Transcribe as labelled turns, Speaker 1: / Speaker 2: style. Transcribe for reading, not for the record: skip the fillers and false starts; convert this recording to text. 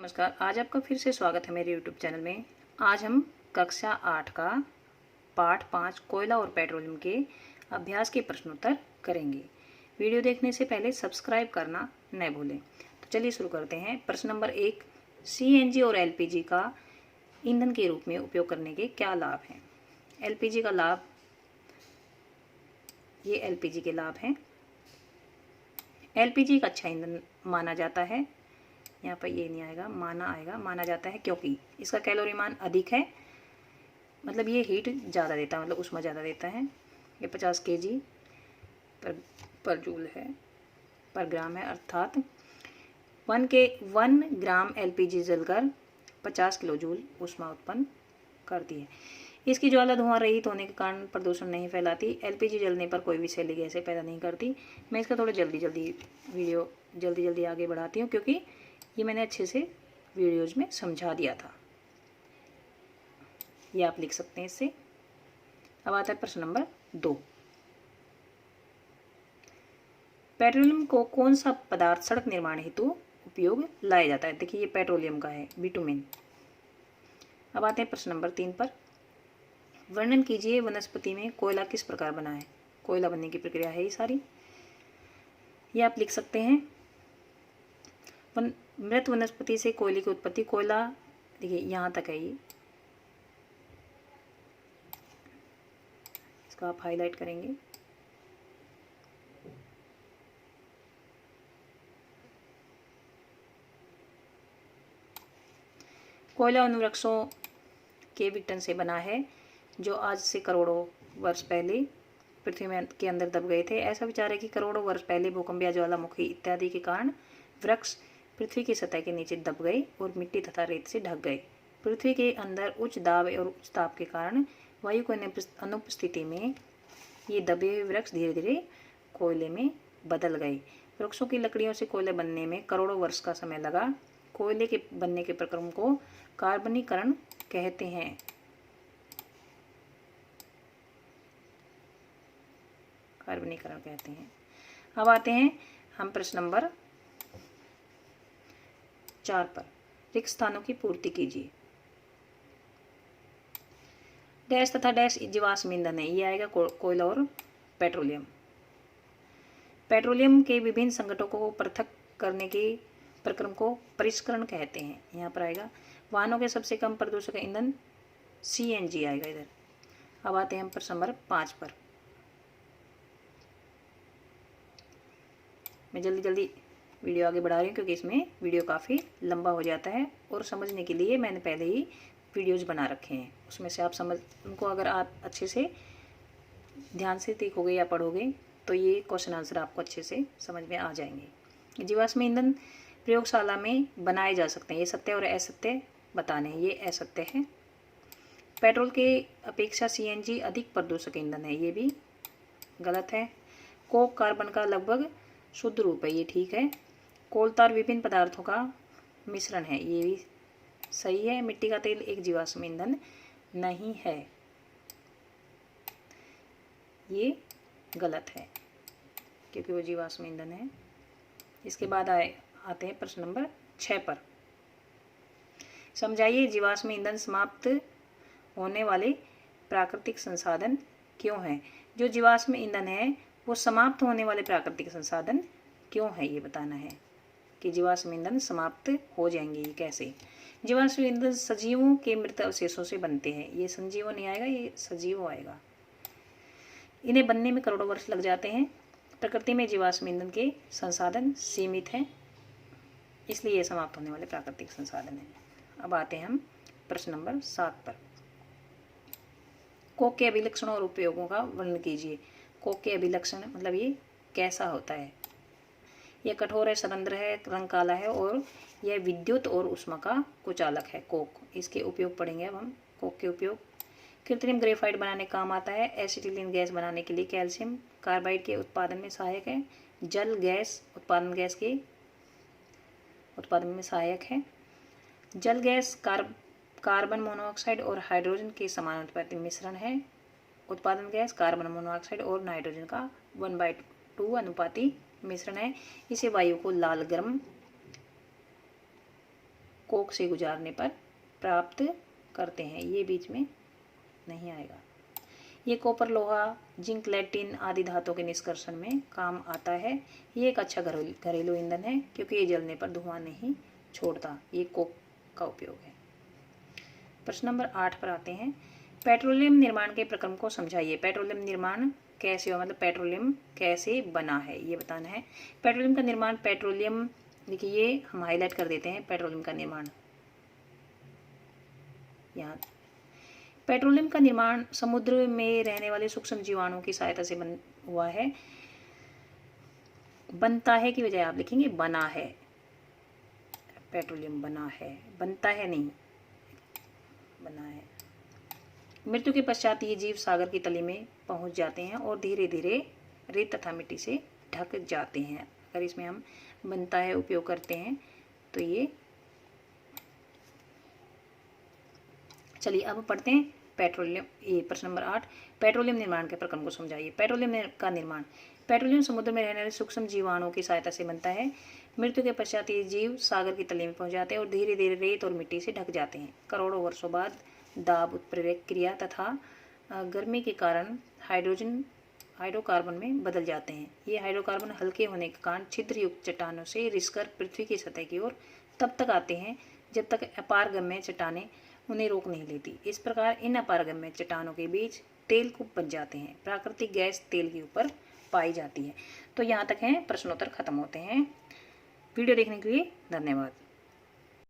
Speaker 1: नमस्कार। आज आपका फिर से स्वागत है मेरे YouTube चैनल में। आज हम कक्षा 8 का पाठ 5 कोयला और पेट्रोलियम के अभ्यास के प्रश्नोत्तर करेंगे। वीडियो देखने से पहले सब्सक्राइब करना न भूलें। तो चलिए शुरू करते हैं। प्रश्न नंबर 1, CNG और LPG का ईंधन के रूप में उपयोग करने के क्या लाभ हैं? LPG का लाभ, ये LPG के लाभ हैं। LPG का अच्छा ईंधन माना जाता है। यहाँ पर ये नहीं आएगा, माना आएगा। माना जाता है क्योंकि इसका कैलोरी मान अधिक है, मतलब ये हीट ज़्यादा देता है, मतलब ऊष्मा ज़्यादा देता है। ये 50 kg पर जूल है, पर ग्राम है, अर्थात 1 ग्राम LPG जलकर 50 किलो जूल ऊष्मा उत्पन्न करती है। इसकी ज्वाला धुआं रहित होने के कारण प्रदूषण नहीं फैलाती। LPG जलने पर कोई विषैली गैसें पैदा नहीं करती। मैं इसका थोड़ा जल्दी आगे बढ़ाती हूँ, क्योंकि ये मैंने अच्छे से वीडियोज में समझा दिया था। ये आप लिख सकते हैं इससे। अब आता है प्रश्न नंबर 2, पेट्रोलियम को कौन सा पदार्थ सड़क निर्माण हेतु उपयोग लाया जाता है? देखिए ये पेट्रोलियम का है, बिटुमेन। अब आते हैं प्रश्न नंबर 3 पर। वर्णन कीजिए वनस्पति में कोयला किस प्रकार बना है? कोयला बनने की प्रक्रिया है ये सारी, ये आप लिख सकते हैं। मृत वनस्पति से कोयले की उत्पत्ति। कोयला, देखिए यहाँ तक है, ये इसको आप हाईलाइट करेंगे। कोयला उन वृक्षों के विघटन से बना है जो आज से करोड़ों वर्ष पहले पृथ्वी में के अंदर दब गए थे। ऐसा विचार है कि करोड़ों वर्ष पहले भूकंप या ज्वालामुखी इत्यादि के कारण वृक्ष पृथ्वी की सतह के नीचे दब गए और मिट्टी तथा रेत से ढक गए। पृथ्वी के अंदर उच्च दाब और उच्च ताप के कारण वायु की अनुपस्थिति में ये दबे हुए वृक्ष धीरे धीरे कोयले में बदल गए। वृक्षों की लकड़ियों से कोयले बनने में करोड़ों वर्ष का समय लगा। कोयले के बनने के प्रक्रम को कार्बनीकरण कहते हैं। कार्बनीकरण कहते हैं। अब आते हैं हम प्रश्न नंबर 4 पर। रिक्त स्थानों की पूर्ति कीजिए। डैश तथा डैश जीवाश्म ईंधन है, ये आएगा कोयला और पेट्रोलियम। पेट्रोलियम के विभिन्न संकटों को पृथक करने के प्रक्रम को परिष्करण कहते हैं, यहाँ पर आएगा। वाहनों के सबसे कम प्रदूषक ईंधन CNG आएगा इधर। अब आते हैं हम प्रश्न नंबर 5 पर। मैं जल्दी वीडियो आगे बढ़ा रही हूँ, क्योंकि इसमें वीडियो काफ़ी लंबा हो जाता है और समझने के लिए मैंने पहले ही वीडियोज बना रखे हैं। उसमें से आप उनको अगर आप अच्छे से ध्यान से देखोगे या पढ़ोगे तो ये क्वेश्चन आंसर आपको अच्छे से समझ में आ जाएंगे। जीवाश्म ईंधन प्रयोगशाला में बनाए जा सकते हैं। ये सत्य और असत्य बताने हैं। ये असत्य है। पेट्रोल के अपेक्षा CNG अधिक प्रदूषक ईंधन है, ये भी गलत है। कोक कार्बन का लगभग शुद्ध रूप है, ये ठीक है। कोलतार विभिन्न पदार्थों का मिश्रण है, ये भी सही है। मिट्टी का तेल एक जीवाश्म ईंधन नहीं है, ये गलत है, क्योंकि वो जीवाश्म ईंधन है। इसके बाद आते हैं प्रश्न नंबर 6 पर। समझाइए जीवाश्म ईंधन समाप्त होने वाले प्राकृतिक संसाधन क्यों हैं? जो जीवाश्म ईंधन है वो समाप्त होने वाले प्राकृतिक संसाधन क्यों है, ये बताना है कि जीवाश्म ईंधन समाप्त हो जाएंगे, ये कैसे? जीवाश्म ईंधन सजीवों के मृत अवशेषों से बनते हैं। ये संजीवों नहीं आएगा, ये सजीवों आएगा। इन्हें बनने में करोड़ों वर्ष लग जाते हैं। प्रकृति में जीवाश्म ईंधन के संसाधन सीमित हैं, इसलिए ये समाप्त होने वाले प्राकृतिक संसाधन हैं। अब आते हैं हम प्रश्न नंबर 7 पर। कोक के अभिलक्षणों और उपयोगों का वर्णन कीजिए। कोक के अभिलक्षण मतलब ये कैसा होता है? यह कठोर है, सरंध्र है, रंग काला है और यह विद्युत और ऊष्मा का कुचालक है। कोक, इसके उपयोग पढ़ेंगे अब हम। कोक के उपयोग: कृत्रिम ग्रेफाइट बनाने काम आता है। एसिटिलीन गैस बनाने के लिए। कैल्शियम कार्बाइड के उत्पादन में सहायक है। जल गैस उत्पादन गैस के उत्पादन में सहायक है। जल गैस कार्बन मोनोऑक्साइड और हाइड्रोजन के समानुपाती मिश्रण है। उत्पादन गैस कार्बन मोनोऑक्साइड और नाइट्रोजन का 1/2 अनुपाती मिश्रण है। इसे वायु को लाल गर्म कोक से गुजारने पर प्राप्त करते हैं। ये बीच में नहीं आएगा। ये कॉपर, लोहा, जिंक, लेड आदि धातुओं के निष्कर्षण में काम आता है। ये एक अच्छा घरेलू ईंधन है क्योंकि ये जलने पर धुआं नहीं छोड़ता। ये कोक का उपयोग है। प्रश्न नंबर 8 पर आते हैं। पेट्रोलियम निर्माण के प्रक्रम को समझाइए। पेट्रोलियम निर्माण कैसे हुआ, मतलब पेट्रोलियम कैसे बना है, ये बताना है। पेट्रोलियम का निर्माण, पेट्रोलियम देखिए ये हम हाईलाइट कर देते हैं। पेट्रोलियम का निर्माण यहाँ, पेट्रोलियम का निर्माण समुद्र में रहने वाले सूक्ष्म जीवाणुओं की सहायता से हुआ है। बनता है की बजाय आप लिखेंगे बना है। पेट्रोलियम बना है, बनता है नहीं, बना है। मृत्यु के पश्चात ये जीव सागर की तली में पहुंच जाते हैं और धीरे धीरे रेत तथा मिट्टी से ढक जाते हैं। अगर इसमें हम बनता है उपयोग करते हैं तो ये, चलिए अब पढ़ते हैं पेट्रोलियम। ये प्रश्न नंबर 8, पेट्रोलियम निर्माण के प्रक्रम को समझाइए। पेट्रोलियम का निर्माण, पेट्रोलियम समुद्र में रहने वाले सूक्ष्म जीवाणुओं की सहायता से बनता है। मृत्यु के पश्चात ये जीव सागर की तली में पहुंच जाते हैं और धीरे धीरे रेत और मिट्टी से ढक जाते हैं। करोड़ों वर्षों बाद दाब उत्प्रेरक क्रिया तथा गर्मी के कारण हाइड्रोकार्बन में बदल जाते हैं। ये हाइड्रोकार्बन हल्के होने के कारण छिद्रयुक्त चट्टानों से रिसकर पृथ्वी की सतह की ओर तब तक आते हैं जब तक अपारगम्य चट्टानें उन्हें रोक नहीं लेती। इस प्रकार इन अपारगम्य चट्टानों के बीच तेल कूप बन जाते हैं। प्राकृतिक गैस तेल के ऊपर पाई जाती है। तो यहाँ तक हैं प्रश्नोत्तर खत्म होते हैं। वीडियो देखने के लिए धन्यवाद।